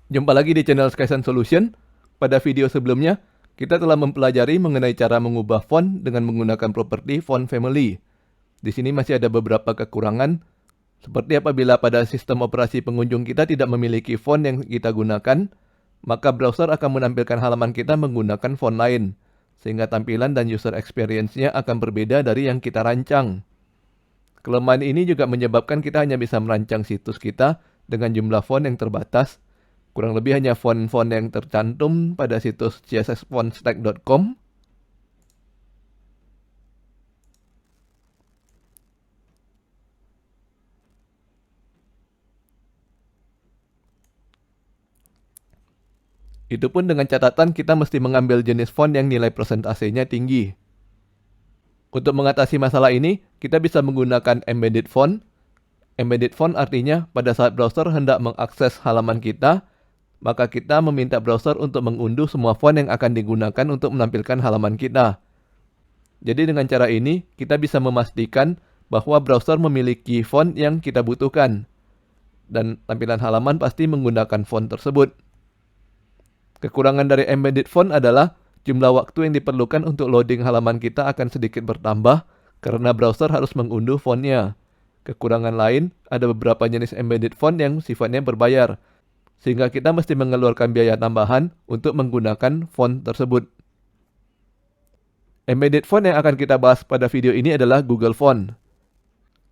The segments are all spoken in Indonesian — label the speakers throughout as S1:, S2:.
S1: Jumpa lagi di channel Skysun Solution. Pada video sebelumnya, kita telah mempelajari mengenai cara mengubah font dengan menggunakan properti font family. Di sini masih ada beberapa kekurangan, seperti apabila pada sistem operasi pengunjung kita tidak memiliki font yang kita gunakan, maka browser akan menampilkan halaman kita menggunakan font lain, sehingga tampilan dan user experience-nya akan berbeda dari yang kita rancang. Kelemahan ini juga menyebabkan kita hanya bisa merancang situs kita dengan jumlah font yang terbatas, kurang lebih hanya font-font yang tercantum pada situs cssfontstack.com. Itu pun dengan catatan kita mesti mengambil jenis font yang nilai persentasenya tinggi. Untuk mengatasi masalah ini, kita bisa menggunakan embedded font. Embedded font artinya pada saat browser hendak mengakses halaman kita, maka kita meminta browser untuk mengunduh semua font yang akan digunakan untuk menampilkan halaman kita. Jadi dengan cara ini, kita bisa memastikan bahwa browser memiliki font yang kita butuhkan. Dan tampilan halaman pasti menggunakan font tersebut. Kekurangan dari embedded font adalah jumlah waktu yang diperlukan untuk loading halaman kita akan sedikit bertambah karena browser harus mengunduh fontnya. Kekurangan lain, ada beberapa jenis embedded font yang sifatnya berbayar, sehingga kita mesti mengeluarkan biaya tambahan untuk menggunakan font tersebut. Embedded font yang akan kita bahas pada video ini adalah Google Font,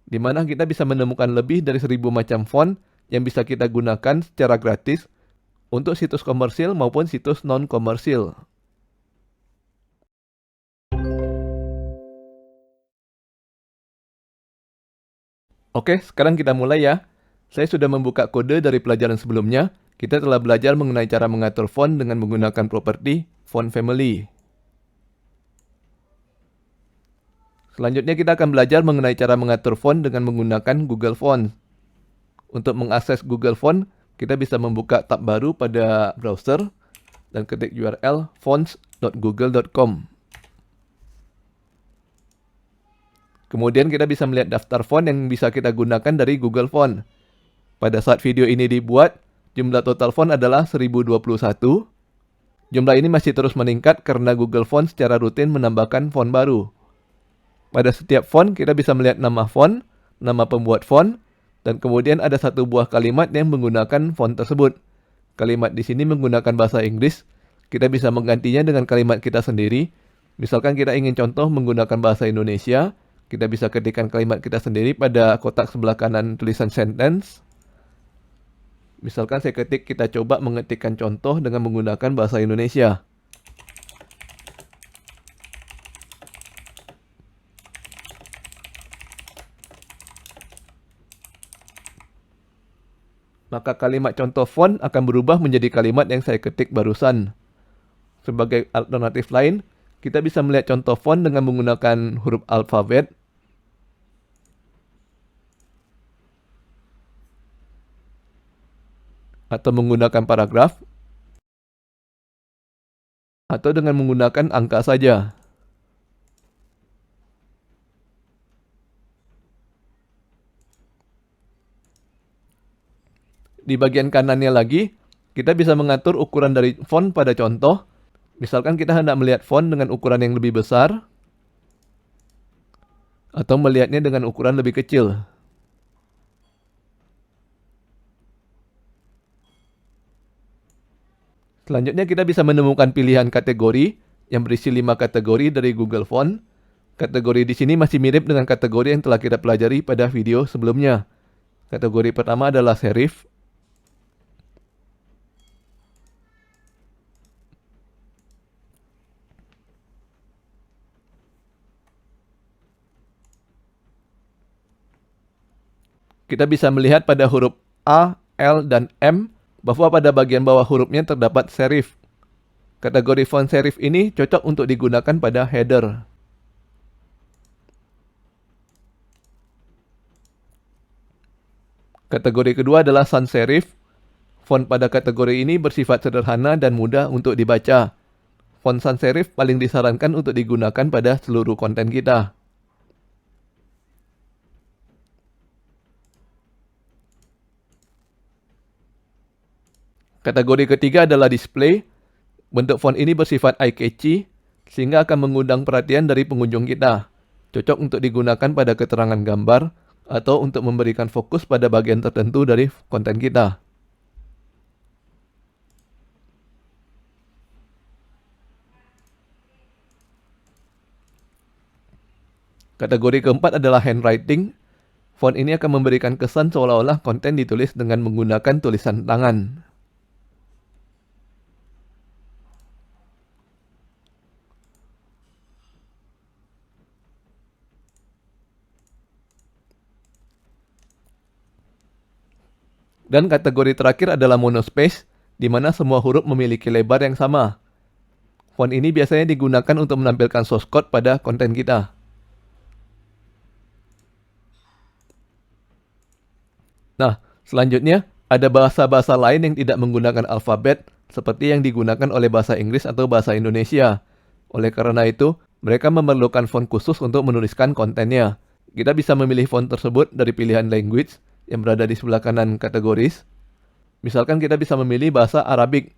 S1: di mana kita bisa menemukan lebih dari 1000 macam font yang bisa kita gunakan secara gratis untuk situs komersil maupun situs non-komersil. Oke, sekarang kita mulai ya. Saya sudah membuka kode dari pelajaran sebelumnya. Kita telah belajar mengenai cara mengatur font dengan menggunakan properti font family. Selanjutnya kita akan belajar mengenai cara mengatur font dengan menggunakan Google Fonts. Untuk mengakses Google Font, kita bisa membuka tab baru pada browser dan ketik URL fonts.google.com. Kemudian kita bisa melihat daftar font yang bisa kita gunakan dari Google Font. Pada saat video ini dibuat, jumlah total font adalah 1021. Jumlah ini masih terus meningkat karena Google Font secara rutin menambahkan font baru. Pada setiap font, kita bisa melihat nama font, nama pembuat font, dan kemudian ada satu buah kalimat yang menggunakan font tersebut. Kalimat di sini menggunakan bahasa Inggris. Kita bisa menggantinya dengan kalimat kita sendiri. Misalkan kita ingin contoh menggunakan bahasa Indonesia, kita bisa ketikkan kalimat kita sendiri pada kotak sebelah kanan tulisan sentence. Misalkan saya ketik, kita coba mengetikkan contoh dengan menggunakan bahasa Indonesia. Maka kalimat contoh font akan berubah menjadi kalimat yang saya ketik barusan. Sebagai alternatif lain, kita bisa melihat contoh font dengan menggunakan huruf alfabet. Atau menggunakan paragraf. Atau dengan menggunakan angka saja. Di bagian kanannya lagi, kita bisa mengatur ukuran dari font pada contoh. Misalkan kita hendak melihat font dengan ukuran yang lebih besar, atau melihatnya dengan ukuran lebih kecil. Selanjutnya kita bisa menemukan pilihan kategori yang berisi 5 kategori dari Google Font. Kategori di sini masih mirip dengan kategori yang telah kita pelajari pada video sebelumnya. Kategori pertama adalah serif. Kita bisa melihat pada huruf A, L, dan M bahwa pada bagian bawah hurufnya terdapat serif. Kategori font serif ini cocok untuk digunakan pada header. Kategori kedua adalah sans serif. Font pada kategori ini bersifat sederhana dan mudah untuk dibaca. Font sans serif paling disarankan untuk digunakan pada seluruh konten kita. Kategori ketiga adalah display. Bentuk font ini bersifat eye-catchy, sehingga akan mengundang perhatian dari pengunjung kita. Cocok untuk digunakan pada keterangan gambar, atau untuk memberikan fokus pada bagian tertentu dari konten kita. Kategori keempat adalah handwriting. Font ini akan memberikan kesan seolah-olah konten ditulis dengan menggunakan tulisan tangan. Dan kategori terakhir adalah monospace, di mana semua huruf memiliki lebar yang sama. Font ini biasanya digunakan untuk menampilkan source code pada konten kita. Nah, selanjutnya ada bahasa-bahasa lain yang tidak menggunakan alfabet, seperti yang digunakan oleh bahasa Inggris atau bahasa Indonesia. Oleh karena itu, mereka memerlukan font khusus untuk menuliskan kontennya. Kita bisa memilih font tersebut dari pilihan language yang berada di sebelah kanan kategoris. Misalkan kita bisa memilih bahasa Arabic.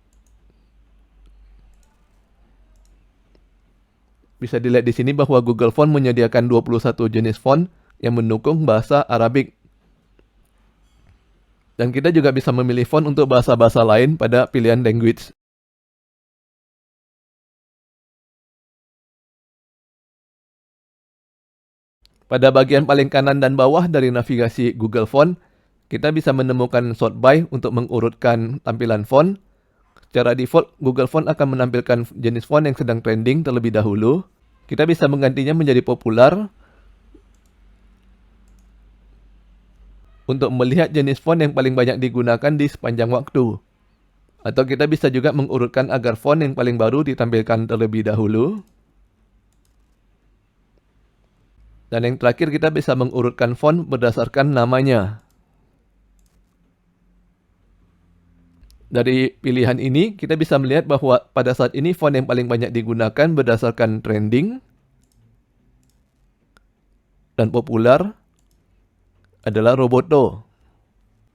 S1: Bisa dilihat di sini bahwa Google Font menyediakan 21 jenis font yang mendukung bahasa Arabic. Dan kita juga bisa memilih font untuk bahasa-bahasa lain pada pilihan language. Pada bagian paling kanan dan bawah dari navigasi Google Font, kita bisa menemukan sort by untuk mengurutkan tampilan font. Secara default, Google Font akan menampilkan jenis font yang sedang trending terlebih dahulu. Kita bisa menggantinya menjadi popular. Untuk melihat jenis font yang paling banyak digunakan di sepanjang waktu. Atau kita bisa juga mengurutkan agar font yang paling baru ditampilkan terlebih dahulu. Dan yang terakhir kita bisa mengurutkan font berdasarkan namanya. Dari pilihan ini kita bisa melihat bahwa pada saat ini font yang paling banyak digunakan berdasarkan trending dan popular adalah Roboto.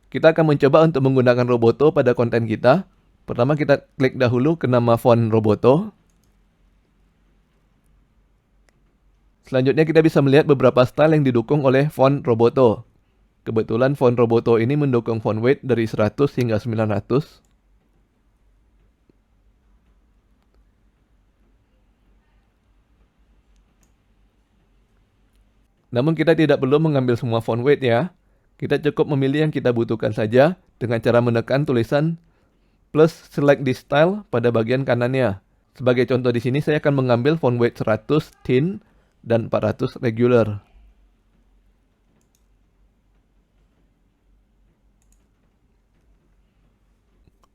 S1: Kita akan mencoba untuk menggunakan Roboto pada konten kita. Pertama kita klik dahulu ke nama font Roboto. Selanjutnya kita bisa melihat beberapa style yang didukung oleh font Roboto. Kebetulan font Roboto ini mendukung font weight dari 100 hingga 900. Namun kita tidak perlu mengambil semua font weight ya. Kita cukup memilih yang kita butuhkan saja dengan cara menekan tulisan plus select this style pada bagian kanannya. Sebagai contoh di sini saya akan mengambil font weight 100 thin dan 400 regular.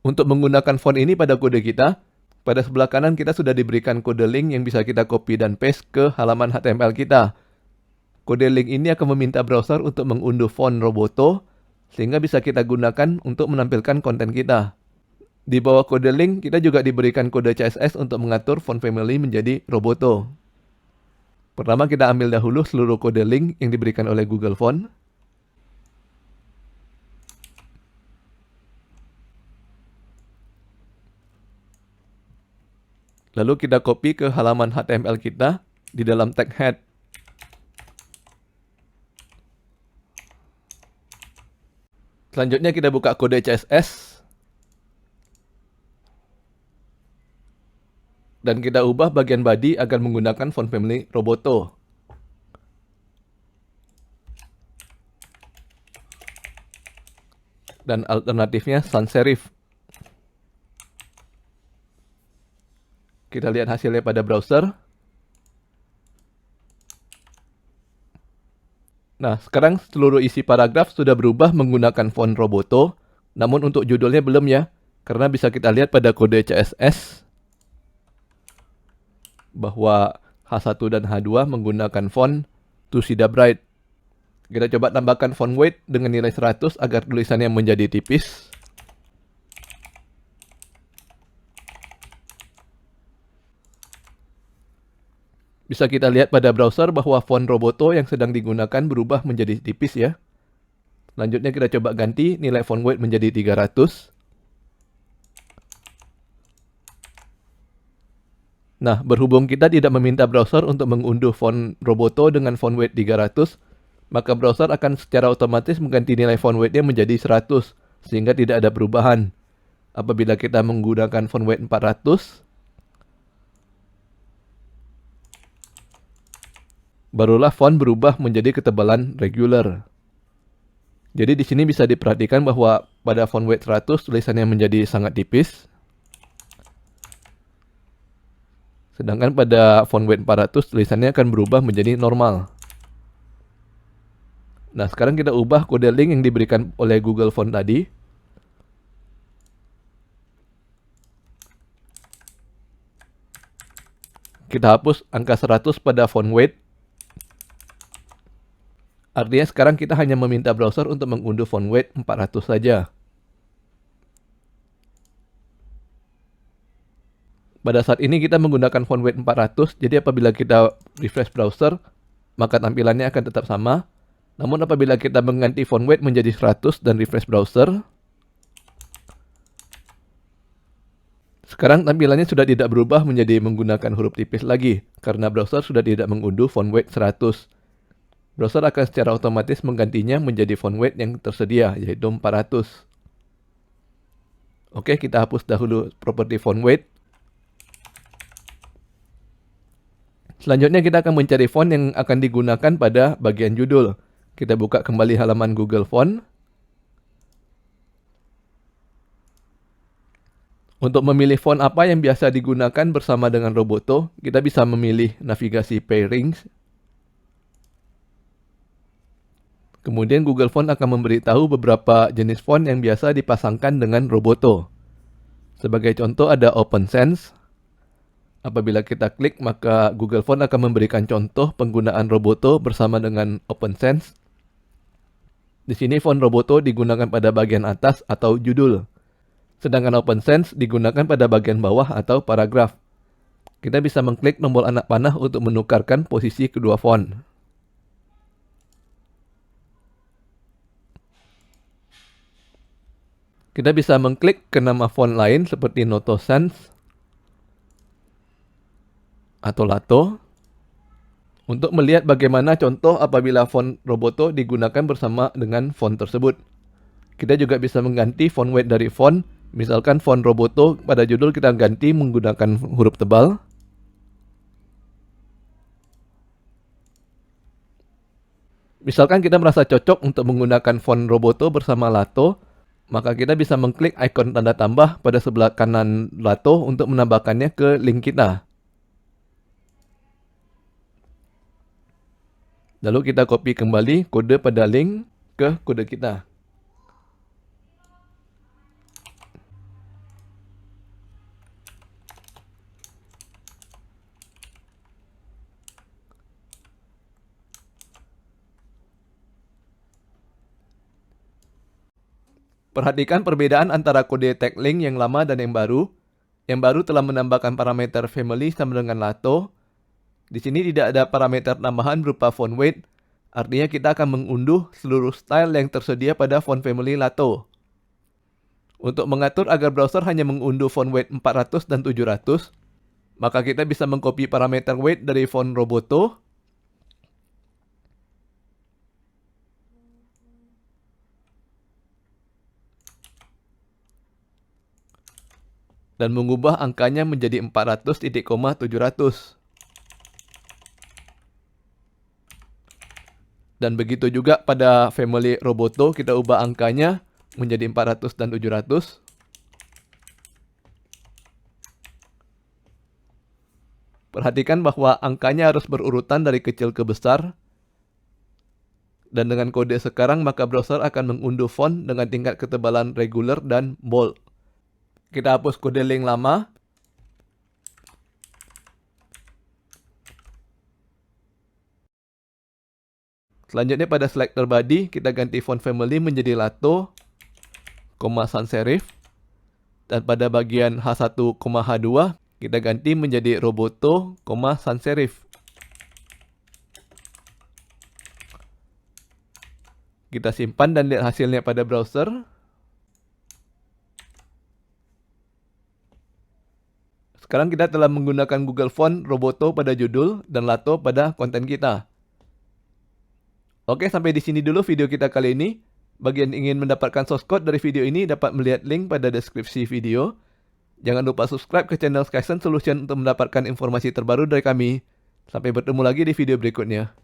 S1: Untuk menggunakan font ini pada kode kita, pada sebelah kanan kita sudah diberikan kode link yang bisa kita copy dan paste ke halaman HTML kita. Kode link ini akan meminta browser untuk mengunduh font Roboto, sehingga bisa kita gunakan untuk menampilkan konten kita. Di bawah kode link, kita juga diberikan kode CSS untuk mengatur font family menjadi Roboto. Pertama kita ambil dahulu seluruh kode link yang diberikan oleh Google Font. Lalu kita copy ke halaman HTML kita di dalam tag head. Selanjutnya kita buka kode CSS. Dan kita ubah bagian body agar menggunakan font family Roboto. Dan alternatifnya sans serif. Kita lihat hasilnya pada browser. Nah, sekarang seluruh isi paragraf sudah berubah menggunakan font Roboto. Namun untuk judulnya belum ya. Karena bisa kita lihat pada kode CSS bahwa H1 dan H2 menggunakan font Tushida Bright. Kita coba tambahkan font weight dengan nilai 100 agar tulisannya menjadi tipis. Bisa kita lihat pada browser bahwa font Roboto yang sedang digunakan berubah menjadi tipis ya. Selanjutnya kita coba ganti nilai font weight menjadi 300. Nah, berhubung kita tidak meminta browser untuk mengunduh font Roboto dengan font weight 300, maka browser akan secara otomatis mengganti nilai font weight-nya menjadi 100, sehingga tidak ada perubahan. Apabila kita menggunakan font weight 400, barulah font berubah menjadi ketebalan regular. Jadi di sini bisa diperhatikan bahwa pada font weight 100 tulisannya menjadi sangat tipis. Sedangkan pada font weight 400 tulisannya akan berubah menjadi normal. Nah, sekarang kita ubah kode link yang diberikan oleh Google Font tadi. Kita hapus angka 100 pada font weight. Artinya sekarang kita hanya meminta browser untuk mengunduh font weight 400 saja. Pada saat ini kita menggunakan font weight 400, jadi apabila kita refresh browser, maka tampilannya akan tetap sama. Namun apabila kita mengganti font weight menjadi 100 dan refresh browser, sekarang tampilannya sudah tidak berubah menjadi menggunakan huruf tipis lagi, karena browser sudah tidak mengunduh font weight 100. Browser akan secara otomatis menggantinya menjadi font weight yang tersedia, yaitu 400. Oke, kita hapus dahulu properti font weight. Selanjutnya kita akan mencari font yang akan digunakan pada bagian judul. Kita buka kembali halaman Google Font. Untuk memilih font apa yang biasa digunakan bersama dengan Roboto, kita bisa memilih navigasi pairings. Kemudian Google Font akan memberitahu beberapa jenis font yang biasa dipasangkan dengan Roboto. Sebagai contoh ada OpenSense. Apabila kita klik, maka Google Font akan memberikan contoh penggunaan Roboto bersama dengan OpenSense. Di sini font Roboto digunakan pada bagian atas atau judul. Sedangkan OpenSense digunakan pada bagian bawah atau paragraf. Kita bisa mengklik tombol anak panah untuk menukarkan posisi kedua font. Kita bisa mengklik ke nama font lain seperti Notosense atau Lato untuk melihat bagaimana contoh apabila font Roboto digunakan bersama dengan font tersebut. Kita juga bisa mengganti font weight dari font. Misalkan font Roboto pada judul kita ganti menggunakan huruf tebal. Misalkan kita merasa cocok untuk menggunakan font Roboto bersama Lato, maka kita bisa mengklik ikon tanda tambah pada sebelah kanan Lato untuk menambahkannya ke link kita. Lalu kita copy kembali kode pada link ke kode kita. Perhatikan perbedaan antara kode tag link yang lama dan yang baru. Yang baru telah menambahkan parameter family sama dengan Lato. Di sini tidak ada parameter tambahan berupa font weight. Artinya kita akan mengunduh seluruh style yang tersedia pada font family Lato. Untuk mengatur agar browser hanya mengunduh font weight 400 dan 700, maka kita bisa mengcopy parameter weight dari font Roboto. Dan mengubah angkanya menjadi 400 titik koma 700. Dan begitu juga pada family Roboto kita ubah angkanya menjadi 400 dan 700. Perhatikan bahwa angkanya harus berurutan dari kecil ke besar. Dan dengan kode sekarang maka browser akan mengunduh font dengan tingkat ketebalan regular dan bold. Kita hapus kode link lama. Selanjutnya pada selector body, kita ganti font family menjadi Lato, sans serif. Dan pada bagian H1, H2, kita ganti menjadi Roboto, sans serif. Kita simpan dan lihat hasilnya pada browser. Sekarang kita telah menggunakan Google Font Roboto pada judul dan Lato pada konten kita. Oke, sampai di sini dulu video kita kali ini. Bagi yang ingin mendapatkan source code dari video ini dapat melihat link pada deskripsi video. Jangan lupa subscribe ke channel Skysense Solution untuk mendapatkan informasi terbaru dari kami. Sampai bertemu lagi di video berikutnya.